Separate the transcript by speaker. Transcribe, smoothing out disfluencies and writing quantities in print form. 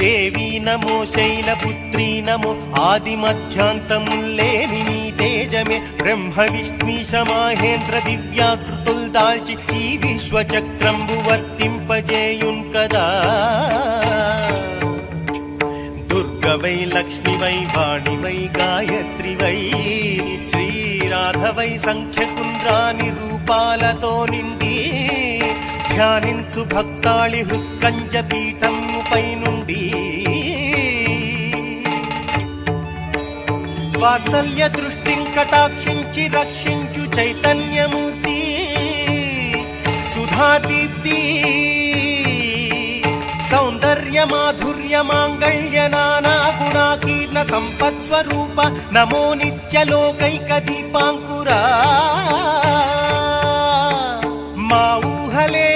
Speaker 1: దేవీ నమో శైలపుత్రీ నమో ఆదిమధ్యాంతముల్లేని నీ తేజమే బ్రహ్మ విష్ణీశ మహేంద్ర దివ్యాకృతుల్ దాల్చి ఈ విశ్వచక్రంబు వర్తింపజేయున్ కదా. దుర్గవై లక్ష్మివై వాణివై గాయత్రివై శ్రీరాధవై సంఖ్యకుంద్రాని రూపాలతో నిండి ధ్యానించు భక్తాళి హృత్కంజ పీఠముపై నుండి వాత్సల్య దృష్టిం కటాక్షించి రక్షించు చైతన్యమూర్తి సుధాదీప్తి సౌందర్య మాధుర్య మాంగళ్య నానా గుణాకీర్ణ సంపత్స్వరూప నమో నిత్యలోకైక దీపాంకురా. మా ఊహలే